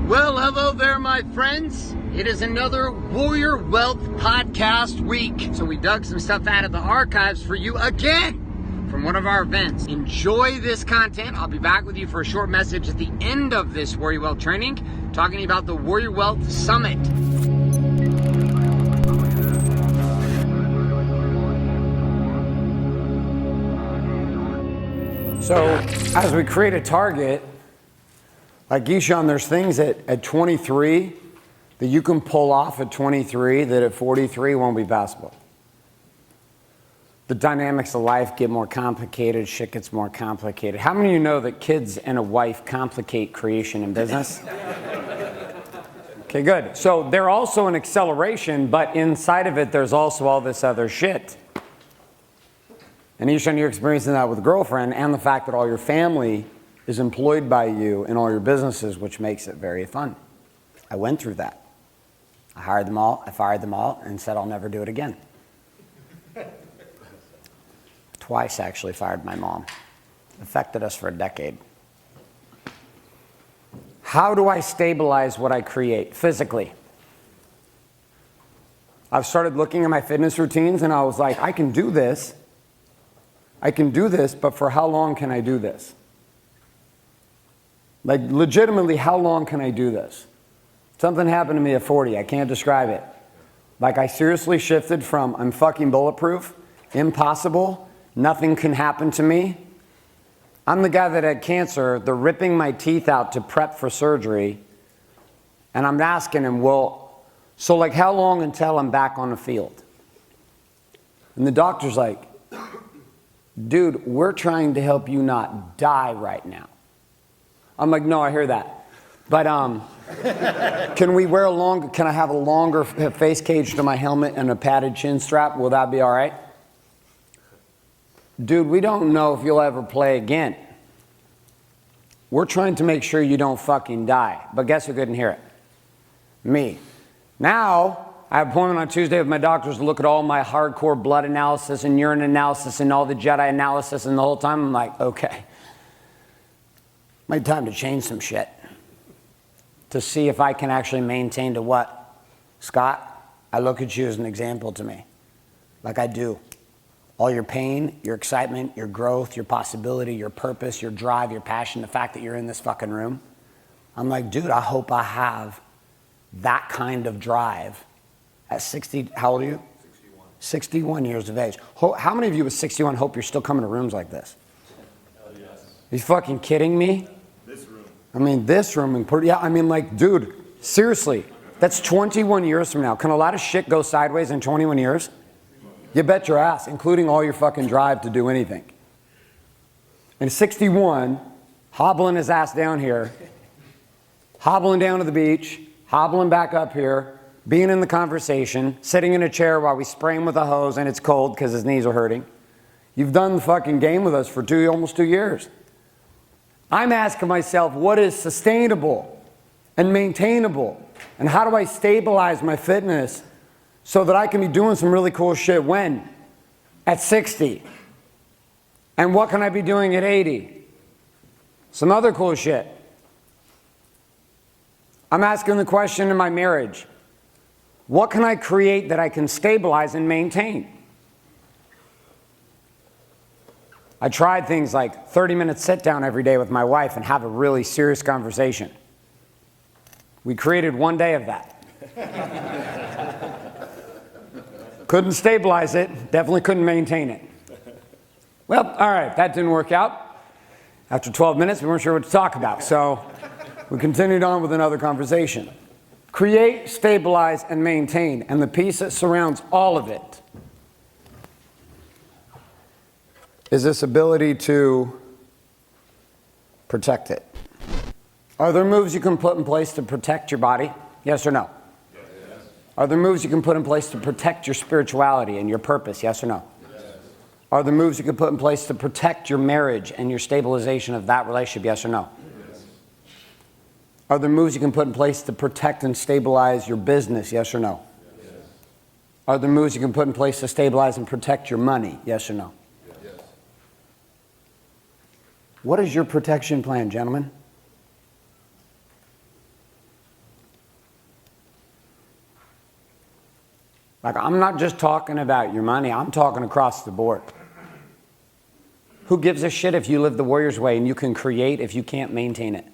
Well, hello there, my friends. It is another Warrior Wealth podcast week. So we dug some stuff out of the archives for you again from one of our events. Enjoy this content. I'll be back with you for a short message at the end of this Warrior Wealth training, talking about the Warrior Wealth Summit. So as we create a target, like Ishan, there's things at 23 that you can pull off at 23 that at 43 won't be possible. The dynamics of life get more complicated, shit gets more complicated. How many of you know that kids and a wife complicate creation in business? Okay, good. So they're also an acceleration, but inside of it, there's also all this other shit. And Ishan, you're experiencing that with a girlfriend and the fact that all your family is employed by you in all your businesses, which makes it very fun. I went through that. I hired them all, I fired them all, and said I'll never do it again. Twice, actually, fired my mom. Affected us for a decade. How do I stabilize what I create physically? I've started looking at my fitness routines, and I was like, I can do this, but for how long can I do this? Like, legitimately, how long can I do this? Something happened to me at 40. I can't describe it. Like, I seriously shifted from I'm fucking bulletproof, impossible, nothing can happen to me. I'm the guy that had cancer. They're ripping my teeth out to prep for surgery. And I'm asking him, well, so like how long until I'm back on the field? And the doctor's like, dude, we're trying to help you not die right now. I'm like, no, I hear that. But can I have a longer face cage to my helmet and a padded chin strap? Will that be all right? Dude, we don't know if you'll ever play again. We're trying to make sure you don't fucking die. But guess who couldn't hear it? Me. Now, I have an appointment on Tuesday with my doctors to look at all my hardcore blood analysis and urine analysis and all the Jedi analysis, and the whole time I'm like, okay. My time to change some shit to see if I can actually maintain to what? Scott, I look at you as an example to me, like I do. All your pain, your excitement, your growth, your possibility, your purpose, your drive, your passion, the fact that you're in this fucking room. I'm like, dude, I hope I have that kind of drive at 60, how old are you? 61. 61 years of age. How many of you with 61 hope you're still coming to rooms like this? Hell yes. Are you fucking kidding me? This room, like, dude, seriously, that's 21 years from now. Can a lot of shit go sideways in 21 years? You bet your ass, including all your fucking drive to do anything. And 61, hobbling his ass down here, hobbling down to the beach, hobbling back up here, being in the conversation, sitting in a chair while we spray him with a hose and it's cold because his knees are hurting. You've done the fucking game with us for almost 2 years. I'm asking myself, what is sustainable and maintainable? And how do I stabilize my fitness so that I can be doing some really cool shit when? At 60. And what can I be doing at 80? Some other cool shit. I'm asking the question in my marriage, what can I create that I can stabilize and maintain? I tried things like 30-minute sit down every day with my wife and have a really serious conversation. We created one day of that. Couldn't stabilize it, definitely couldn't maintain it. Well, all right, that didn't work out. After 12 minutes, we weren't sure what to talk about, so we continued on with another conversation. Create, stabilize, and maintain, and the piece that surrounds all of it is this ability to protect it. Are there moves you can put in place to protect your body? Yes or no? Yes. Are there moves you can put in place to protect your spirituality and your purpose? Yes or no? Yes. Are there moves you can put in place to protect your marriage and your stabilization of that relationship? Yes or no? Yes. Are there moves you can put in place to protect and stabilize your business? Yes or no? Yes. Are there moves you can put in place to stabilize and protect your money? Yes or no? What is your protection plan, gentlemen? Like, I'm not just talking about your money. I'm talking across the board. Who gives a shit if you live the warrior's way and you can create if you can't maintain it?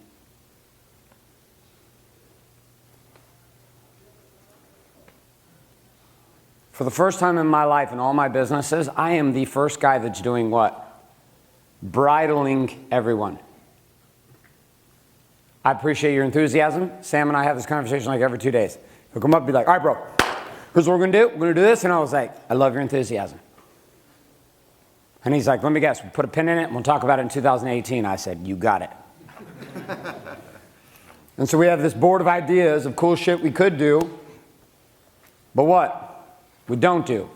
For the first time in my life in all my businesses, I am the first guy that's doing what? Bridling everyone. I appreciate your enthusiasm. Sam and I have this conversation like every 2 days. He'll come up and be like, all right, bro, here's what we're going to do. We're going to do this. And I was like, I love your enthusiasm. And he's like, let me guess, we'll put a pin in it and we'll talk about it in 2018. I said, you got it. And so we have this board of ideas of cool shit we could do. But what? We don't do.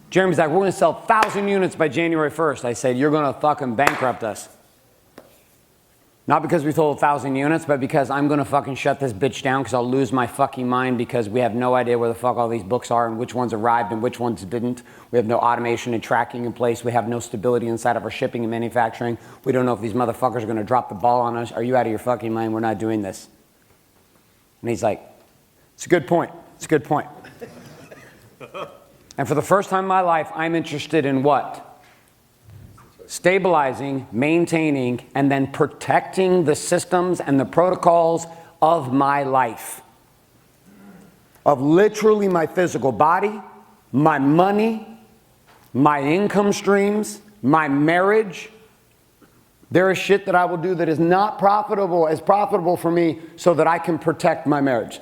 Jeremy's like, we're going to sell 1,000 units by January 1st. I said, you're going to fucking bankrupt us. Not because we sold 1,000 units, but because I'm going to fucking shut this bitch down because I'll lose my fucking mind because we have no idea where the fuck all these books are and which ones arrived and which ones didn't. We have no automation and tracking in place. We have no stability inside of our shipping and manufacturing. We don't know if these motherfuckers are going to drop the ball on us. Are you out of your fucking mind? We're not doing this. And he's like, it's a good point. It's a good point. And for the first time in my life, I'm interested in what? Stabilizing, maintaining, and then protecting the systems and the protocols of my life. Of literally my physical body, my money, my income streams, my marriage. There is shit that I will do that is not profitable, as profitable for me so that I can protect my marriage.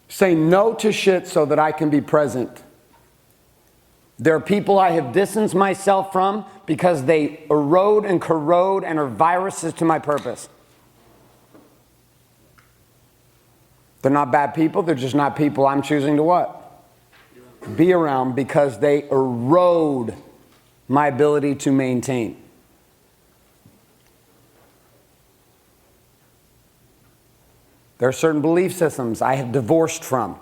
Say no to shit so that I can be present. There are people I have distanced myself from because they erode and corrode and are viruses to my purpose. They're not bad people, they're just not people I'm choosing to what? Be around because they erode my ability to maintain. There are certain belief systems I have divorced from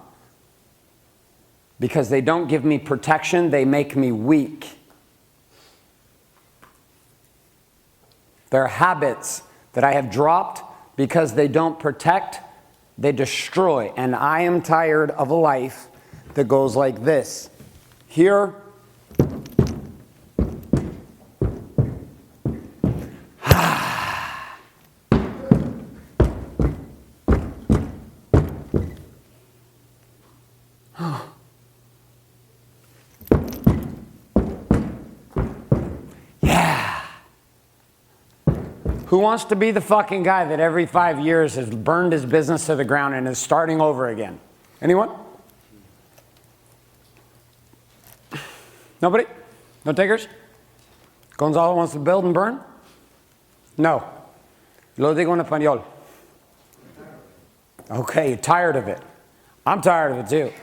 because they don't give me protection, they make me weak. There are habits that I have dropped because they don't protect, they destroy. And I am tired of a life that goes like this. Here, who wants to be the fucking guy that every 5 years has burned his business to the ground and is starting over again? Anyone? Nobody? No takers? Gonzalo wants to build and burn? No. Lo digo en español. Okay, you're tired of it. I'm tired of it too.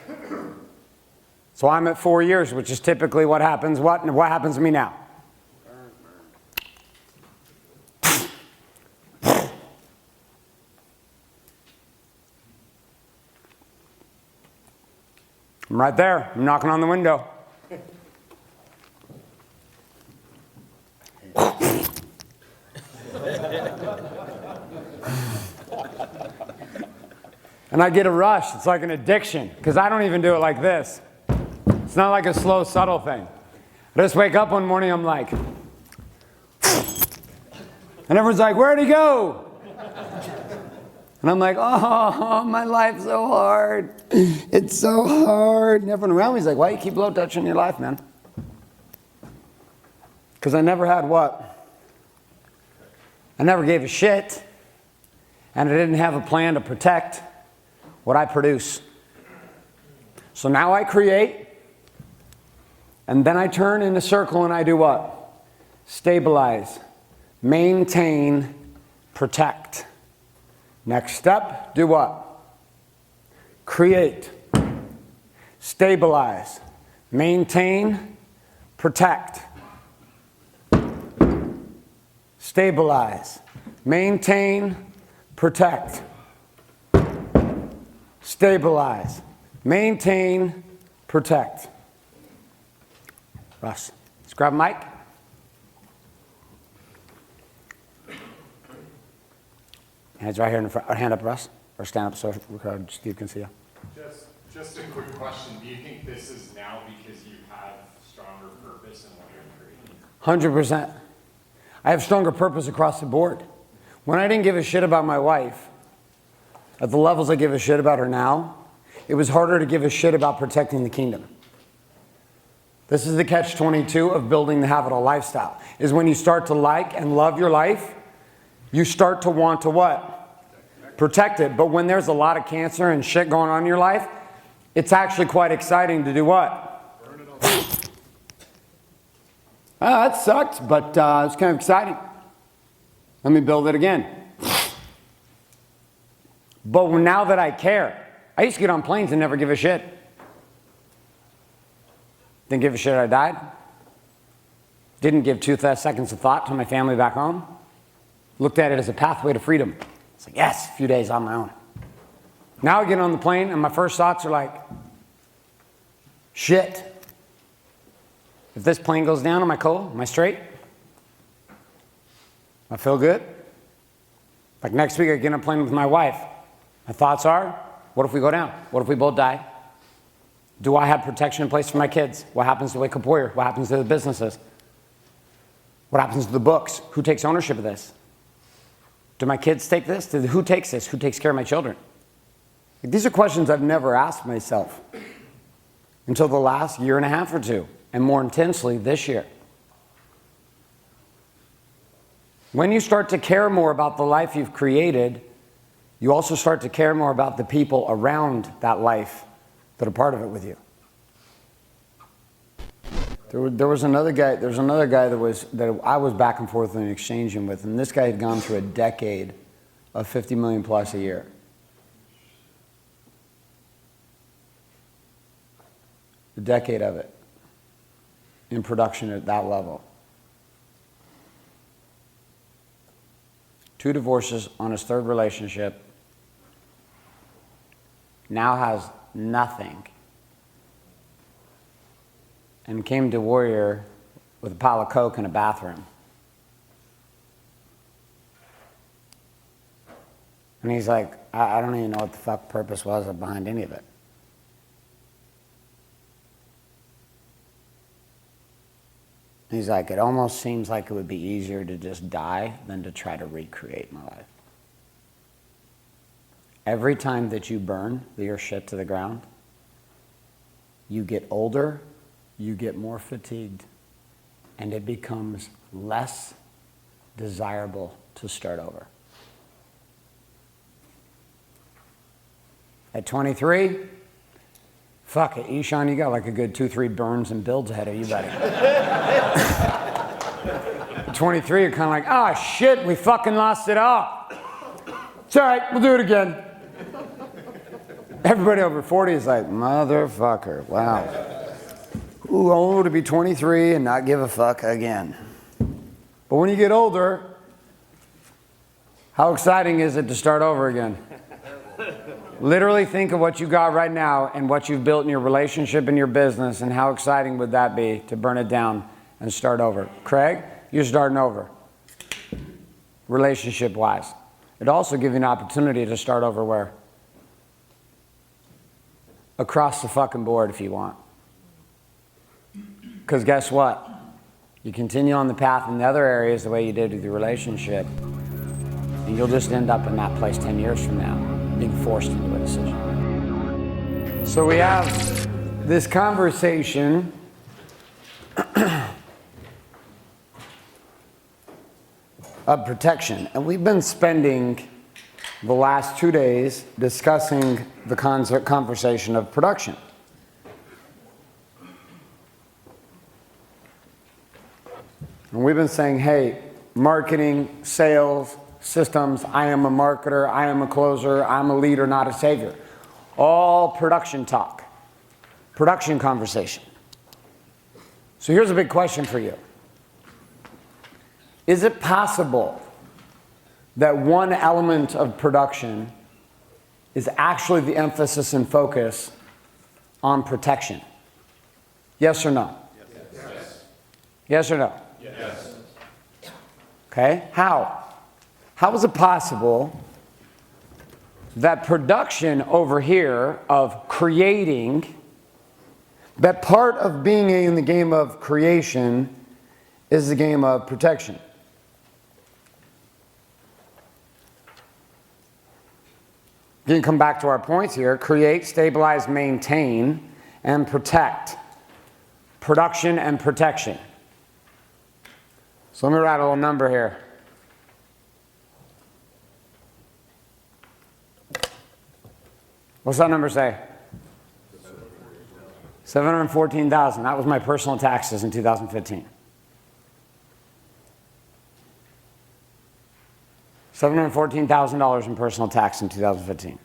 So I'm at 4 years, which is typically what happens. What happens to me now? I'm right there. I'm knocking on the window. And I get a rush. It's like an addiction because I don't even do it like this. It's not like a slow, subtle thing. I just wake up one morning, I'm like, and everyone's like, where'd he go? And I'm like, oh, my life's so hard. It's so hard. And everyone around me is like, why do you keep low touching your life, man? Because I never had what? I never gave a shit. And I didn't have a plan to protect what I produce. So now I create. And then I turn in a circle and I do what? Stabilize, maintain, protect. Next step, do what? Create, stabilize, maintain, protect. Stabilize, maintain, protect. Stabilize, maintain, protect. Russ, let's grab a mic. Hands right here in the front. Hand up, Russ. Or stand up so Steve can see you. Just a quick question. Do you think this is now because you have stronger purpose in what you're creating? 100%. I have stronger purpose across the board. When I didn't give a shit about my wife, at the levels I give a shit about her now, it was harder to give a shit about protecting the kingdom. This is the catch-22 of building the habitable lifestyle, is when you start to like and love your life, you start to want to what? Protect it. But when there's a lot of cancer and shit going on in your life, it's actually quite exciting to do what? Burn it all. That sucked, but it's kind of exciting. Let me build it again. But now that I care, I used to get on planes and never give a shit. Didn't give a shit I died. Didn't give 2 seconds of thought to my family back home. Looked at it as a pathway to freedom. It's like, yes, a few days on my own. Now I get on the plane and my first thoughts are like, shit. If this plane goes down, am I cool? Am I straight? I feel good? Like next week I get on a plane with my wife. My thoughts are, what if we go down? What if we both die? Do I have protection in place for my kids? What happens to Wake Up Warrior? What happens to the businesses? What happens to the books? Who takes ownership of this? Do my kids take this? Who takes this? Who takes care of my children? Like, these are questions I've never asked myself until the last year and a half or two, and more intensely this year. When you start to care more about the life you've created, you also start to care more about the people around that life that are part of it with you. There was another guy. There's another guy that I was back and forth and exchanging with, and this guy had gone through a decade of 50 million plus a year. A decade of it in production at that level. 2 divorces on his 3rd relationship. Now has nothing. And came to Warrior with a pile of coke in a bathroom. And he's like, I don't even know what the fuck purpose was behind any of it. He's like, it almost seems like it would be easier to just die than to try to recreate my life. Every time that you burn your shit to the ground, you get older, you get more fatigued, and it becomes less desirable to start over. At 23, fuck it, Ishan, you got like a good 2-3 burns and builds ahead of you, buddy. At 23, you're kind of like, ah, shit, we fucking lost it all. It's all right, we'll do it again. Everybody over 40 is like, motherfucker, wow. Ooh, only to be 23 and not give a fuck again. But when you get older, how exciting is it to start over again? Literally think of what you got right now and what you've built in your relationship and your business, and how exciting would that be to burn it down and start over. Craig, you're starting over, relationship-wise. It'd also give you an opportunity to start over where? Across the fucking board if you want. Because guess what? You continue on the path in the other areas the way you did with your relationship, and you'll just end up in that place 10 years from now, being forced into a decision. So we have this conversation of protection, and we've been spending the last 2 days discussing the conversation of production. And we've been saying, hey, marketing, sales, systems, I am a marketer, I am a closer, I'm a leader, not a savior. All production talk, production conversation. So here's a big question for you. Is it possible that one element of production is actually the emphasis and focus on protection? Yes or no? Yes. Yes or no? Yes. Okay, how? How is it possible that production over here of creating, that part of being in the game of creation is the game of protection. You can come back to our points here. Create, stabilize, maintain, and protect. Production and protection. So let me write a little number here. What's that number say? 714,000. That was my personal taxes in 2015. $714,000 in personal tax in 2015.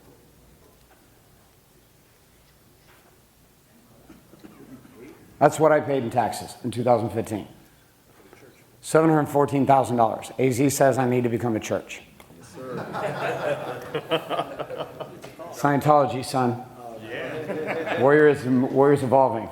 That's what I paid in taxes in 2015. $714,000. AZ says I need to become a church. Yes, sir. Scientology, son. Yeah. Warriors evolving.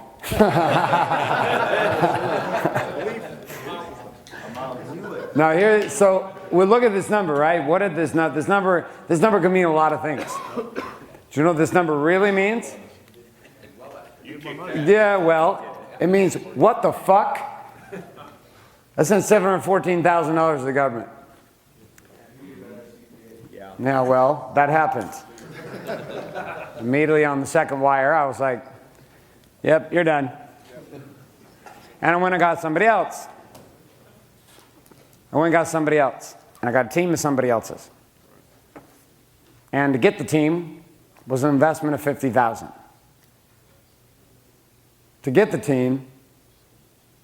Now here, so we look at this number, right? What did this number can mean a lot of things. Do you know what this number really means? Yeah, well, it means what the fuck? I sent $714,000 to the government. Yeah, well, that happened. Immediately on the second wire, I was like, yep, you're done. And I went and got somebody else. And I got a team of somebody else's. And to get the team was an investment of $50,000. To get the team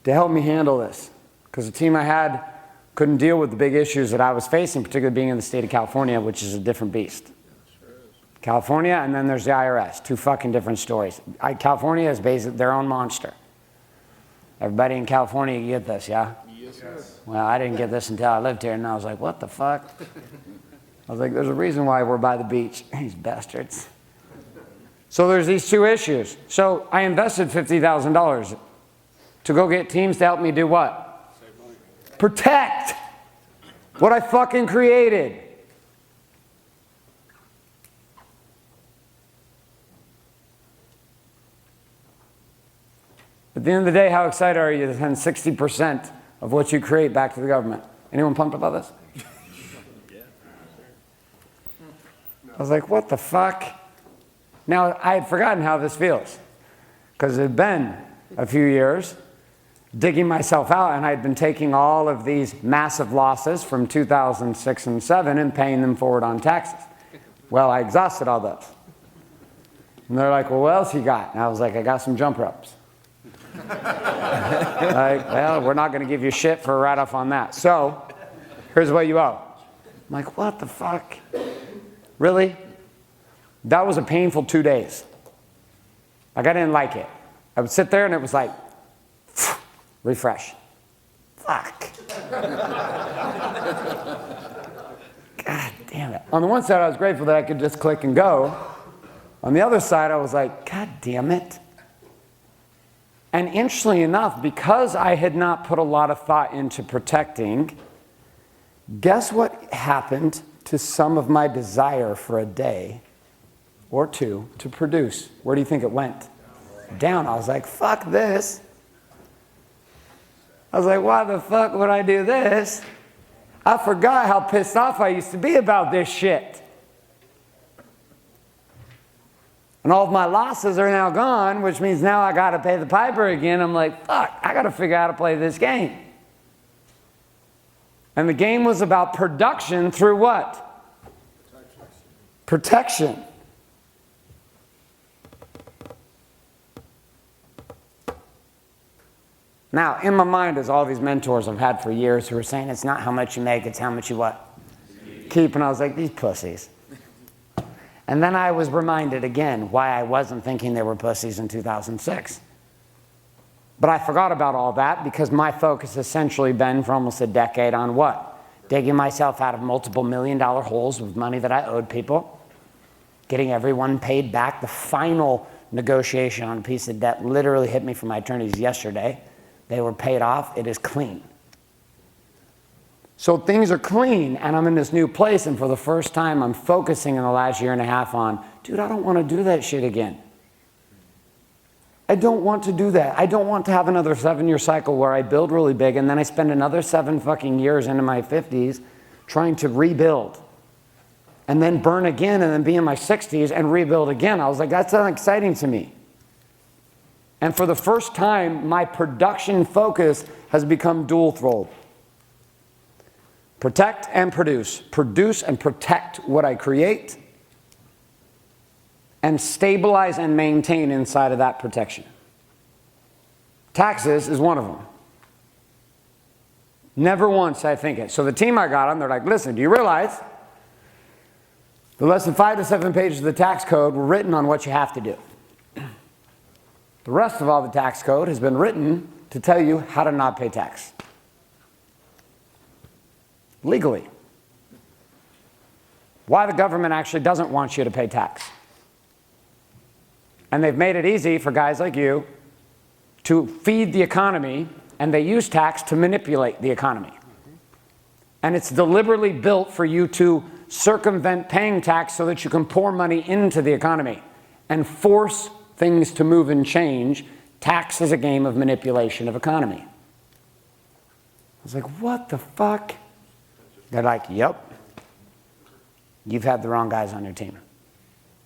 to help me handle this. Because the team I had couldn't deal with the big issues that I was facing, particularly being in the state of California, which is a different beast. California, and then there's the IRS. Two fucking different stories. California is basically their own monster. Everybody in California, you get this, yeah? Yes, sir. Well, I didn't get this until I lived here, and I was like, what the fuck? I was like, there's a reason why we're by the beach. These bastards. So there's these two issues. So I invested $50,000 to go get teams to help me do what? Protect what I fucking created. At the end of the day, how excited are you to send 60% of what you create back to the government? Anyone pumped about this? I was like, what the fuck? Now, I had forgotten how this feels, because it had been a few years digging myself out, and I had been taking all of these massive losses from 2006 and 7 and paying them forward on taxes. Well, I exhausted all those. And they're like, well, what else you got? And I was like, I got some jump ropes. Like, well, we're not going to give you shit for a write-off on that. So, here's what you owe. I'm like, what the fuck? Really? That was a painful 2 days. Like, I didn't like it. I would sit there and it was like, refresh. Fuck. God damn it. On the one side, I was grateful that I could just click and go. On the other side, I was like, God damn it. And interestingly enough, because I had not put a lot of thought into protecting, guess what happened to some of my desire for a day or two to produce? Where do you think it went? Down. I was like, fuck this. I was like, why the fuck would I do this? I forgot how pissed off I used to be about this shit. And all of my losses are now gone, which means now I got to pay the piper again. I'm like, fuck, I got to figure out how to play this game. And the game was about production through what? Protection. Now, in my mind is all these mentors I've had for years who are saying it's not how much you make, it's how much you what? Keep. And I was like, these pussies. And then I was reminded again why I wasn't thinking they were pussies in 2006. But I forgot about all that because my focus has essentially been for almost a decade on what? Digging myself out of multiple million-dollar holes with money that I owed people, getting everyone paid back. The final negotiation on a piece of debt literally hit me from my attorneys yesterday. They were paid off. It is clean. So things are clean, and I'm in this new place, and for the first time, I'm focusing in the last year and a half on, dude, I don't want to do that shit again. I don't want to do that. I don't want to have another 7-year cycle where I build really big, and then I spend another 7 fucking years into my 50s trying to rebuild. And then burn again, and then be in my 60s and rebuild again. I was like, that's not exciting to me. And for the first time, my production focus has become dual-throat. Protect and produce. Produce and protect what I create, and stabilize and maintain inside of that protection. Taxes is one of them. Never once I think it. So the team I got on, they're like, listen, do you realize the less than 5 to 7 pages of the tax code were written on what you have to do? The rest of all the tax code has been written to tell you how to not pay tax. Legally. Why the government actually doesn't want you to pay tax. And they've made it easy for guys like you to feed the economy, and they use tax to manipulate the economy. And it's deliberately built for you to circumvent paying tax so that you can pour money into the economy and force things to move and change. Tax is a game of manipulation of economy. I was like, what the fuck? They're like, yep. You've had the wrong guys on your team.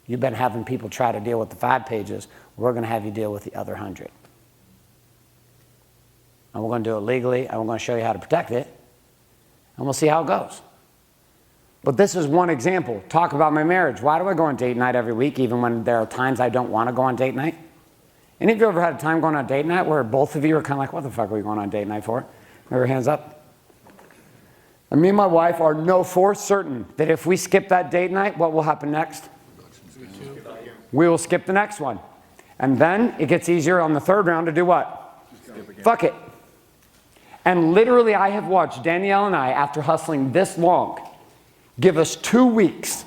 You've been having people try to deal with the 5 pages. We're going to have you deal with the other 100. And we're going to do it legally, and we're going to show you how to protect it, and we'll see how it goes. But this is one example. Talk about my marriage. Why do I go on date night every week, even when there are times I don't want to go on date night? Any of you ever had a time going on date night where both of you are kind of like, what the fuck are we going on date night for? Remember, your hands up. And me and my wife are no for certain that if we skip that date night, what will happen next? We will skip the next one. And then it gets easier on the 3rd round to do what? Fuck it. And literally I have watched Danielle and I, after hustling this long, give us 2 weeks.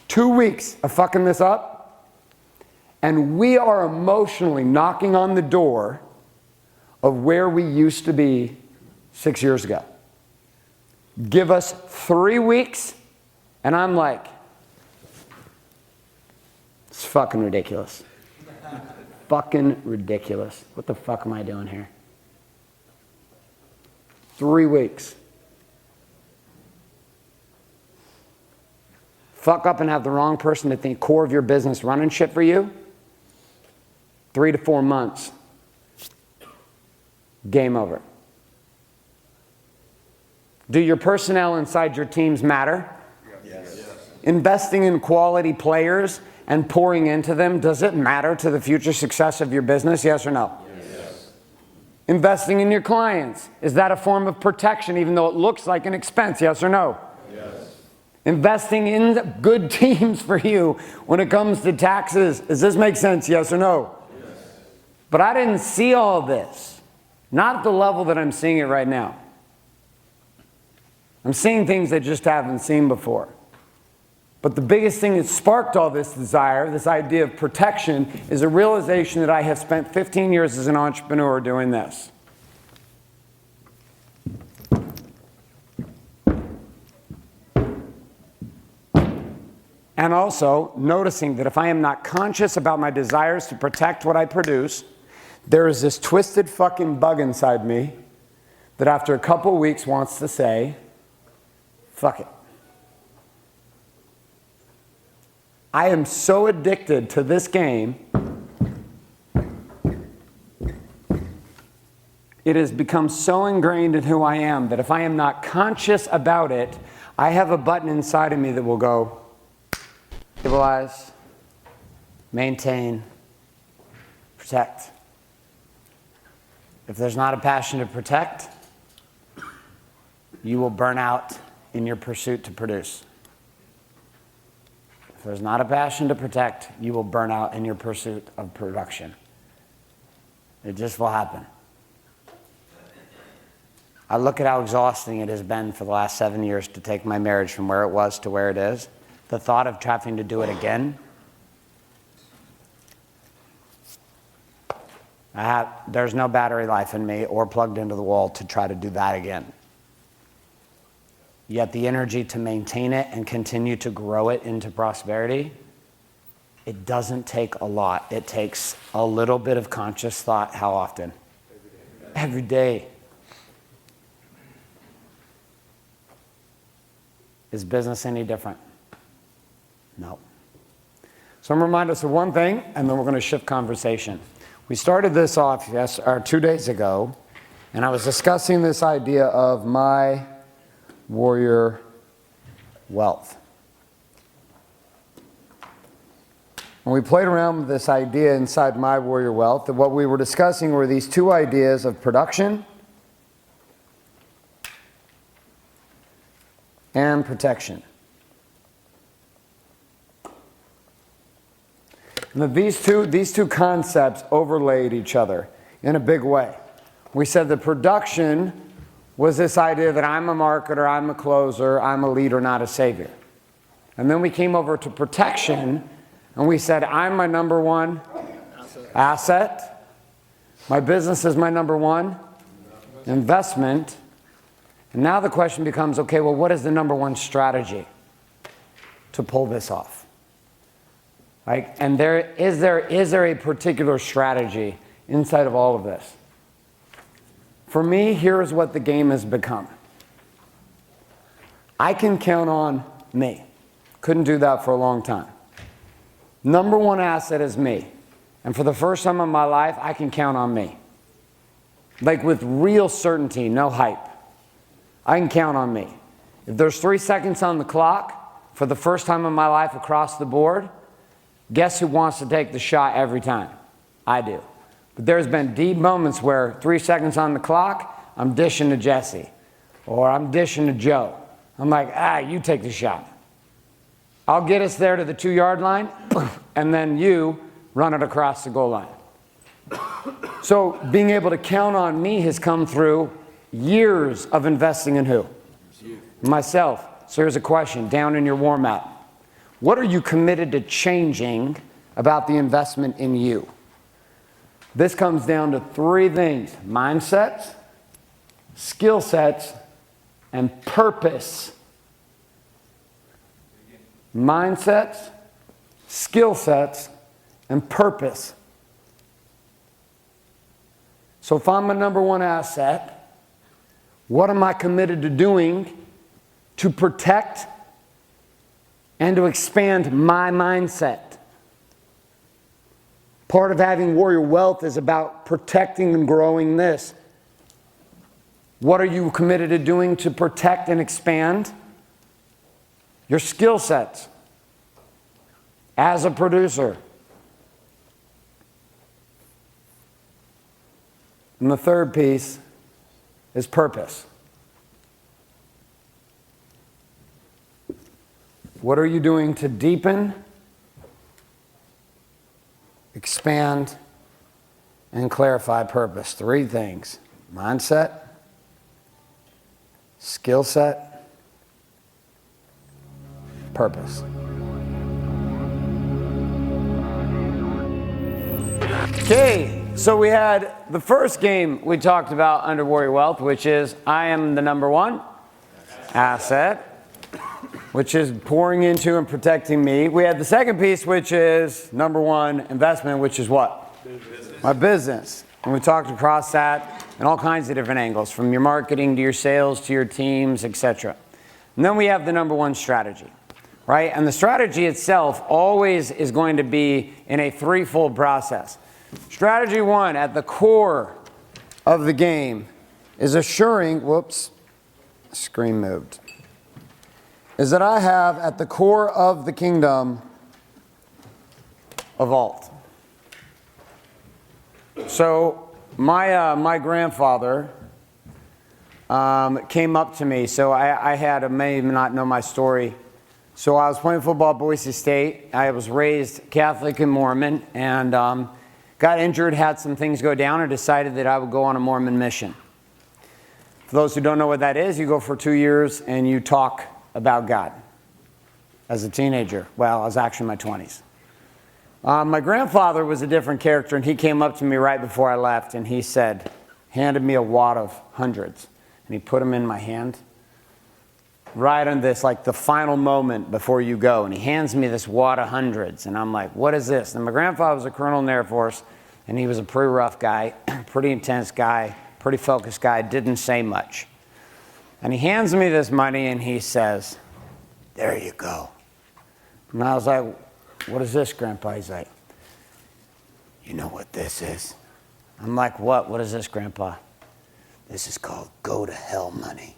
2 weeks of fucking this up. And we are emotionally knocking on the door of where we used to be 6 years ago. Give us 3 weeks, and I'm like, it's fucking ridiculous. Fucking ridiculous. What the fuck am I doing here? 3 weeks. Fuck up and have the wrong person to think core of your business running shit for you. 3 to 4 months. Game over. Do your personnel inside your teams matter? Yes. Investing in quality players and pouring into them, does it matter to the future success of your business? Yes or no? Yes. Investing in your clients, is that a form of protection even though it looks like an expense? Yes or no? Yes. Investing in good teams for you when it comes to taxes, does this make sense? Yes or no? Yes. But I didn't see all this. Not at the level that I'm seeing it right now. I'm seeing things I just haven't seen before. But the biggest thing that sparked all this desire, this idea of protection, is a realization that I have spent 15 years as an entrepreneur doing this. And also noticing that if I am not conscious about my desires to protect what I produce, there is this twisted fucking bug inside me that after a couple weeks wants to say, fuck it. I am so addicted to this game, it has become so ingrained in who I am that if I am not conscious about it, I have a button inside of me that will go, stabilize, maintain, protect. If there's not a passion to protect, you will burn out in your pursuit to produce. If there's not a passion to protect, you will burn out in your pursuit of production. It just will happen. I look at how exhausting it has been for the last 7 years to take my marriage from where it was to where it is. The thought of having to do it again, there's no battery life in me or plugged into the wall to try to do that again. yet the energy to maintain it and continue to grow it into prosperity, it doesn't take a lot. It takes a little bit of conscious thought. How often? Every day. Is business any different? No. So I'm reminded us of one thing, and then we're going to shift conversation. We started this off 2 days ago, and I was discussing this idea of my warrior wealth. And we played around with this idea inside my warrior wealth, that what we were discussing were these two ideas of production and protection. And that these two concepts overlaid each other in a big way. We said that production was this idea that I'm a marketer, I'm a closer, I'm a leader, not a savior. And then we came over to protection, and we said I'm my number one asset. My business is my number one investment. And now the question becomes, okay, well, what is the number one strategy to pull this off? Like, and is there a particular strategy inside of all of this? For me, here's what the game has become. I can count on me. Couldn't do that for a long time. Number one asset is me. And for the first time in my life, I can count on me. Like with real certainty, no hype. I can count on me. If there's 3 seconds on the clock, for the first time in my life across the board, guess who wants to take the shot every time? I do. But there's been deep moments where 3 seconds on the clock, I'm dishing to Jesse. Or I'm dishing to Joe. I'm like, you take the shot. I'll get us there to the 2-yard line, and then you run it across the goal line. So being able to count on me has come through years of investing in who? Myself. So here's a question down in your warm-up. What are you committed to changing about the investment in you? This comes down to 3 things: mindsets, skill sets, and purpose. Mindsets, skill sets, and purpose. So if I'm a number one asset, what am I committed to doing to protect and to expand my mindset? Part of having warrior wealth is about protecting and growing this. What are you committed to doing to protect and expand your skill sets as a producer? And the third piece is purpose. What are you doing to deepen, expand, and clarify purpose? 3 things: mindset, skill set, purpose. Okay, so we had the first game we talked about under Warrior Wealth, which is I am the number one asset, which is pouring into and protecting me. We had the second piece, which is number one investment, which is what? Business. My business. And we talked across that in all kinds of different angles, from your marketing to your sales to your teams, etc. And then we have the number one strategy, right? And the strategy itself always is going to be in a 3-fold process. Strategy 1 at the core of the game is assuring, screen moved, is that I have at the core of the kingdom a vault. So my grandfather came up to me. So I had, may not know my story. So I was playing football at Boise State. I was raised Catholic and Mormon, and got injured, had some things go down, and decided that I would go on a Mormon mission. For those who don't know what that is, you go for 2 years and you talk about God. As a teenager, well, I was actually in my 20s. My grandfather was a different character, and he came up to me right before I left, and he said, handed me a wad of hundreds, and he put them in my hand. right on this, like the final moment before you go. And he hands me this wad of hundreds. And I'm like, what is this? And my grandfather was a colonel in the Air Force. And he was a pretty rough guy, pretty intense guy, pretty focused guy, didn't say much. And he hands me this money and he says, there you go. And I was like, what is this, Grandpa? He's like, you know what this is? I'm like, what? What is this, Grandpa? This is called go to hell money.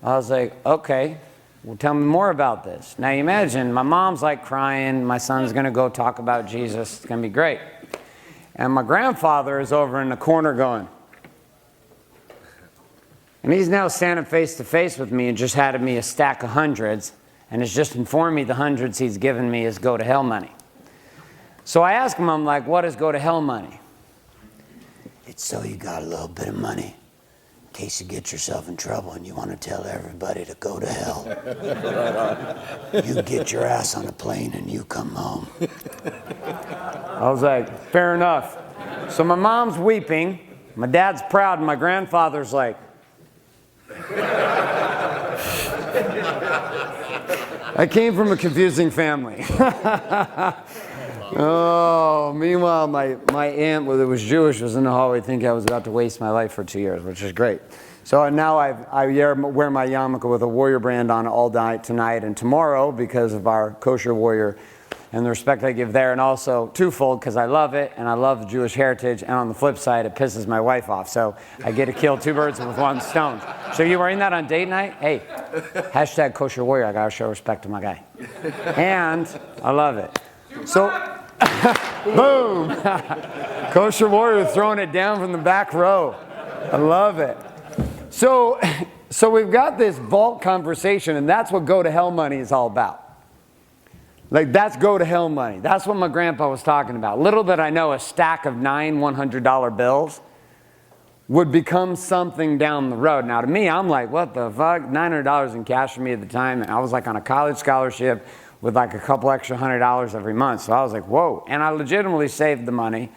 I was like, okay, well, tell me more about this. Now you imagine, my mom's like crying, my son's gonna go talk about Jesus, it's gonna be great. And my grandfather is over in the corner going, and he's now standing face to face with me and just handed me a stack of hundreds and has just informed me the hundreds he's given me is go to hell money. So I ask him, I'm like, what is go to hell money? It's so you got a little bit of money in case you get yourself in trouble and you want to tell everybody to go to hell. You get your ass on a plane and you come home. I was like, fair enough. So my mom's weeping, my dad's proud, and my grandfather's like, I came from a confusing family. Oh, meanwhile, my aunt, who was Jewish, was in the hallway thinking I was about to waste my life for 2 years, which is great. So now I wear my yarmulke with a warrior brand on all night tonight and tomorrow because of our kosher warrior and the respect I give there, and also twofold because I love it and I love Jewish heritage, and on the flip side, it pisses my wife off. So I get to kill two birds with one stone. So you wearing that on date night? Hey, hashtag kosher warrior. I gotta show respect to my guy, and I love it. So, boom, kosher warrior throwing it down from the back row. I love it. So we've got this vault conversation, and that's what go to hell money is all about. Like, that's go to hell money. That's what my grandpa was talking about. Little did I know a stack of 9 $100 bills would become something down the road. Now, to me, I'm like, what the fuck? $900 in cash for me at the time. And I was like on a college scholarship with like a couple extra $100 every month. So I was like, whoa. And I legitimately saved the money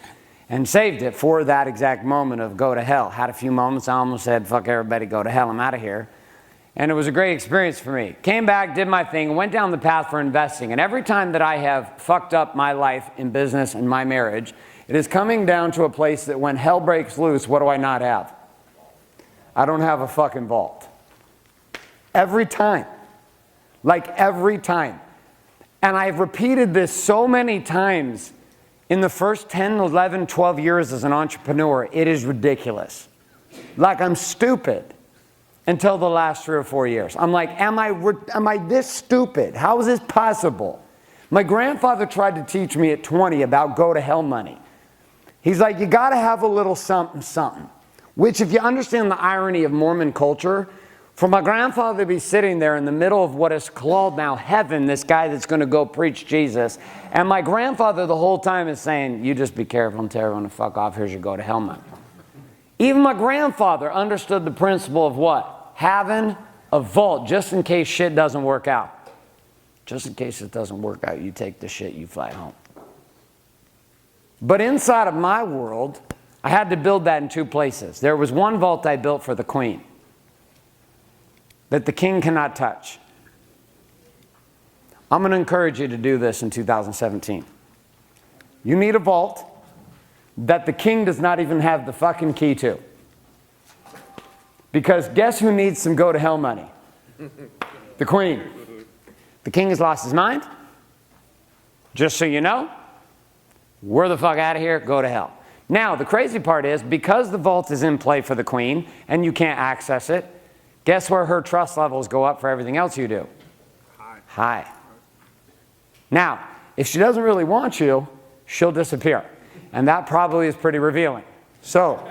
and saved it for that exact moment of go to hell. Had a few moments. I almost said, fuck everybody, go to hell. I'm out of here. And it was a great experience for me. Came back, did my thing, went down the path for investing. And every time that I have fucked up my life in business and my marriage, it is coming down to a place that when hell breaks loose, what do I not have? I don't have a fucking vault. Every time. Like every time. And I've repeated this so many times in the first 10, 11, 12 years as an entrepreneur. It is ridiculous. Like I'm stupid. Until the last 3 or 4 years. I'm like, am I this stupid? How is this possible? My grandfather tried to teach me at 20 about go to hell money. He's like, you got to have a little something, something. Which, if you understand the irony of Mormon culture, for my grandfather to be sitting there in the middle of what is called now heaven, this guy that's going to go preach Jesus, and my grandfather the whole time is saying, you just be careful and tell everyone to fuck off, here's your go to hell money. Even my grandfather understood the principle of what? Having a vault just in case shit doesn't work out. Just in case it doesn't work out, you take the shit, you fly home. But inside of my world, I had to build that in 2 places. There was one vault I built for the queen that the king cannot touch. I'm going to encourage you to do this in 2017. You need a vault that the king does not even have the fucking key to. Because guess who needs some go to hell money? The queen. The king has lost his mind. Just so you know, we're the fuck out of here, go to hell. Now, the crazy part is, because the vault is in play for the queen and you can't access it, guess where her trust levels go up for everything else you do? High. Now, if she doesn't really want you, she'll disappear. And that probably is pretty revealing. So,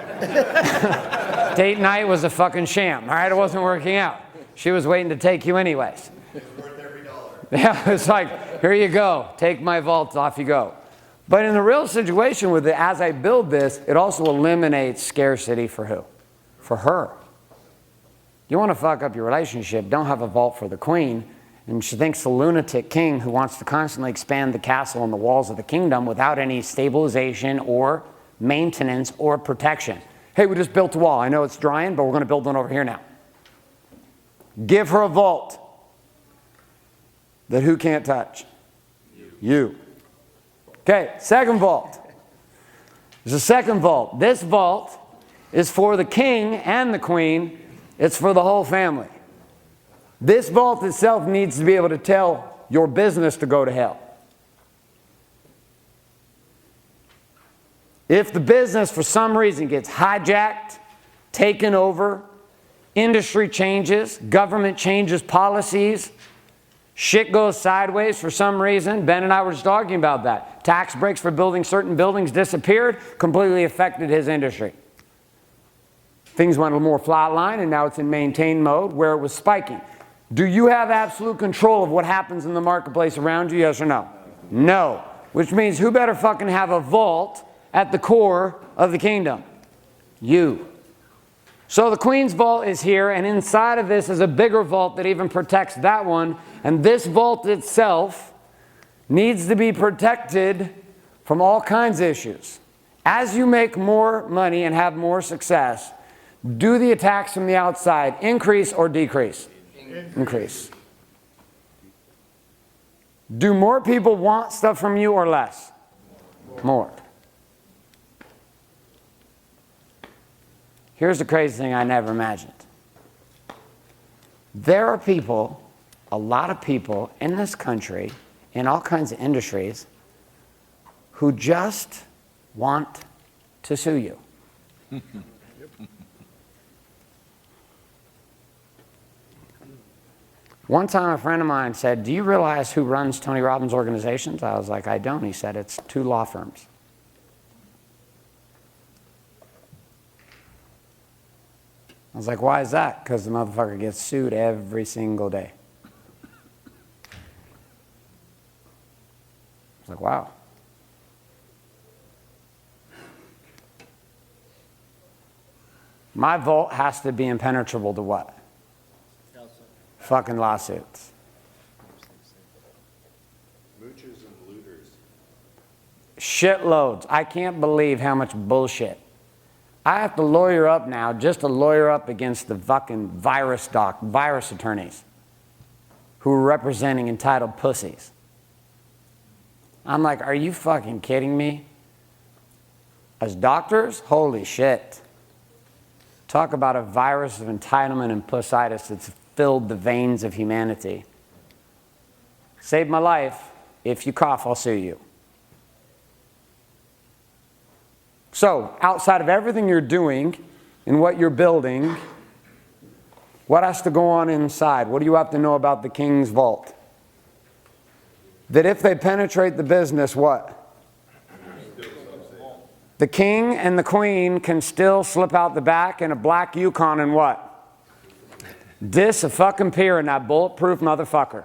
date night was a fucking sham, all right? It wasn't working out. She was waiting to take you anyways. It was worth every dollar. Yeah, it's like, here you go. Take my vault, off you go. But in the real situation with it, as I build this, it also eliminates scarcity for who? For her. You want to fuck up your relationship, don't have a vault for the queen. And she thinks the lunatic king who wants to constantly expand the castle and the walls of the kingdom without any stabilization or maintenance or protection. Hey, we just built a wall. I know it's drying, but we're going to build one over here now. Give her a vault that who can't touch? You. Okay, second vault. There's a second vault. This vault is for the king and the queen. It's for the whole family. This vault itself needs to be able to tell your business to go to hell. If the business for some reason gets hijacked, taken over, industry changes, government changes policies, shit goes sideways for some reason. Ben and I were just talking about that. Tax breaks for building certain buildings disappeared, completely affected his industry. Things went a little more flatline, and now it's in maintain mode where it was spiking. Do you have absolute control of what happens in the marketplace around you, yes or no? No. Which means who better fucking have a vault at the core of the kingdom? You. So the Queen's vault is here, and inside of this is a bigger vault that even protects that one. And this vault itself needs to be protected from all kinds of issues. As you make more money and have more success, do the attacks from the outside increase or decrease? Increase. Do more people want stuff from you or less? More. Here's the crazy thing I never imagined. There are people, a lot of people in this country, in all kinds of industries, who just want to sue you. One time a friend of mine said, "Do you realize who runs Tony Robbins' organizations?" I was like, "I don't." He said, "It's 2 law firms." I was like, "Why is that?" "Because the motherfucker gets sued every single day." I was like, wow. My vault has to be impenetrable to what? Fucking lawsuits. Moochers and looters. Shitloads. I can't believe how much bullshit. I have to lawyer up now just to lawyer up against the fucking virus attorneys who are representing entitled pussies. I'm like, are you fucking kidding me? As doctors, holy shit. Talk about a virus of entitlement and pussitis that's filled the veins of humanity. Saved my life. If you cough, I'll sue you. So, outside of everything you're doing and what you're building, what has to go on inside? What do you have to know about the king's vault? That if they penetrate the business, what? The king and the queen can still slip out the back in a black Yukon and what? Disappear in that bulletproof motherfucker.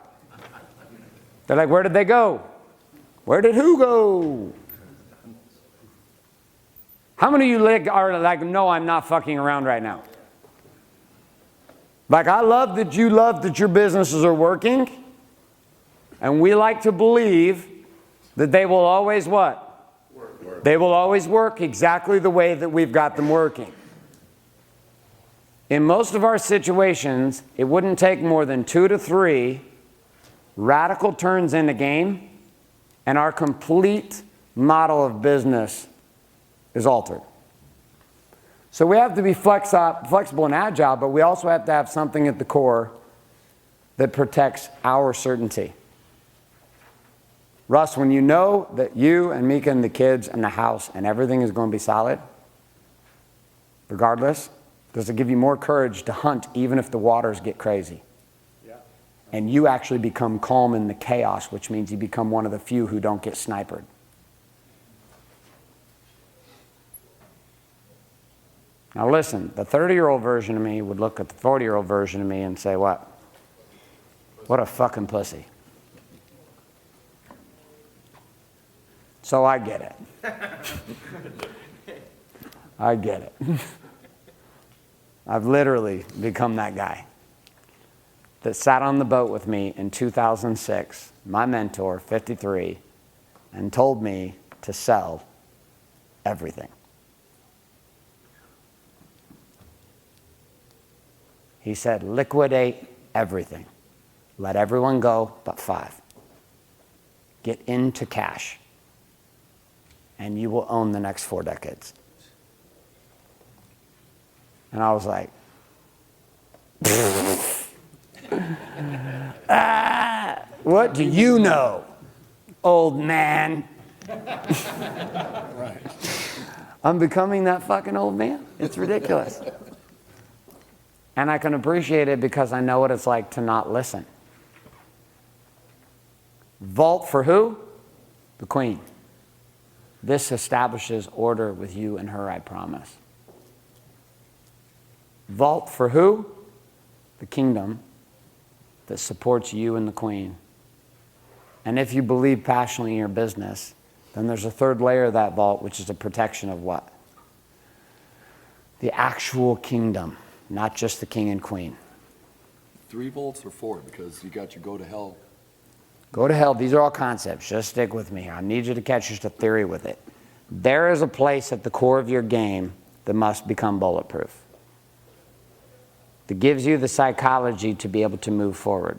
They're like, where did they go? Where did who go? How many of you are like, no, I'm not fucking around right now? Like, I love that you love that your businesses are working. And we like to believe that they will always what? Work. They will always work exactly the way that we've got them working. In most of our situations, it wouldn't take more than 2 to 3 radical turns in the game, and our complete model of business is altered. So we have to be flexible and agile, but we also have to have something at the core that protects our certainty. Russ, when you know that you and Mika and the kids and the house and everything is going to be solid, regardless, does it give you more courage to hunt even if the waters get crazy? Yeah. And you actually become calm in the chaos, which means you become one of the few who don't get sniped. Now listen, the 30-year-old version of me would look at the 40-year-old version of me and say, what? What a fucking pussy. So I get it. I get it. I've literally become that guy that sat on the boat with me in 2006, my mentor, 53, and told me to sell everything. He said, liquidate everything. Let everyone go but 5. Get into cash. And you will own the next 4 decades. And I was like, what do you know, old man? Right. I'm becoming that fucking old man. It's ridiculous. And I can appreciate it because I know what it's like to not listen. Vault for who? The Queen. This establishes order with you and her, I promise. Vault for who? The kingdom that supports you and the Queen. And if you believe passionately in your business, then there's a third layer of that vault, which is a protection of what? The actual kingdom, not just the king and queen. 3 vaults or 4? Because you got your go to hell. Go to hell. These are all concepts. Just stick with me here. I need you to catch just a theory with it. There is a place at the core of your game that must become bulletproof. That gives you the psychology to be able to move forward.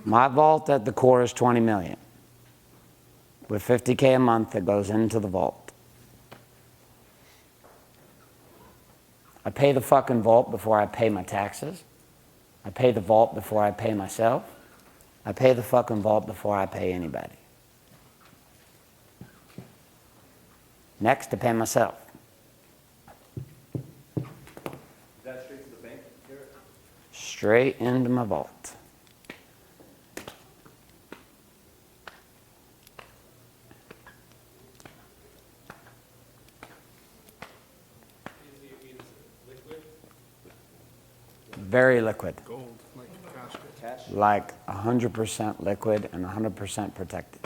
My vault at the core is 20 million. With $50K a month that goes into the vault. I pay the fucking vault before I pay my taxes. I pay the vault before I pay myself. I pay the fucking vault before I pay anybody. Next, to pay myself. Is that straight to the bank, Garrett? Straight into my vault. Very liquid. Gold, like cash. Like 100% liquid and 100% protected.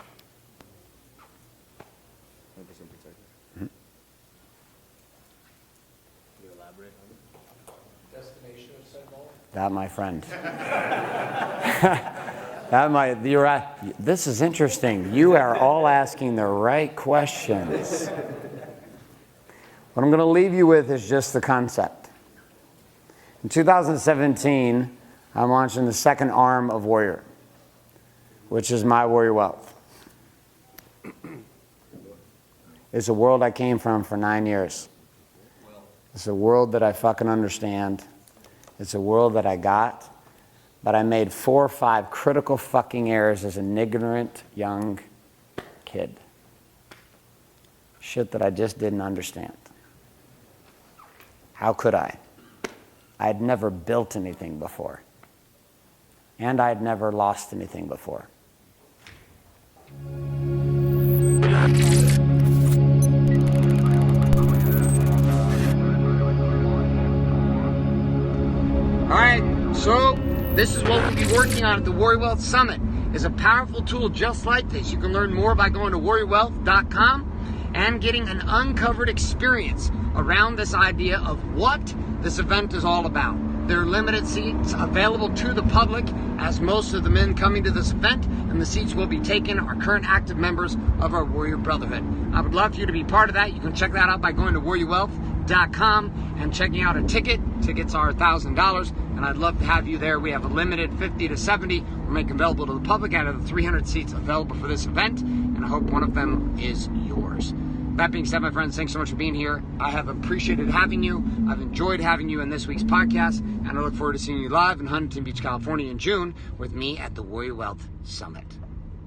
100% protected. Mm-hmm. Can you elaborate on it? Destination of said vault? That, my friend. You're right. This is interesting. You are all asking the right questions. What I'm going to leave you with is just the concept. In 2017, I'm launching the second arm of Warrior, which is my Warrior Wealth. It's a world I came from for 9 years. It's a world that I fucking understand. It's a world that I got, but I made 4 or 5 critical fucking errors as an ignorant young kid. Shit that I just didn't understand. How could I? I had never built anything before. And I had never lost anything before. All right, so this is what we'll be working on at the Warrior Wealth Summit. Is a powerful tool just like this. You can learn more by going to warriorwealth.com and getting an uncovered experience around this idea of what this event is all about. There are limited seats available to the public, as most of the men coming to this event, and the seats will be taken are current active members of our Warrior Brotherhood. I would love for you to be part of that. You can check that out by going to warriorwealth.com and checking out a ticket. Tickets are $1,000, and I'd love to have you there. We have a limited 50 to 70 we're making available to the public out of the 300 seats available for this event, and I hope one of them is yours. That being said, my friends, thanks so much for being here. I have appreciated having you. I've enjoyed having you in this week's podcast, and I look forward to seeing you live in Huntington Beach, California in June with me at the Warrior Wealth Summit.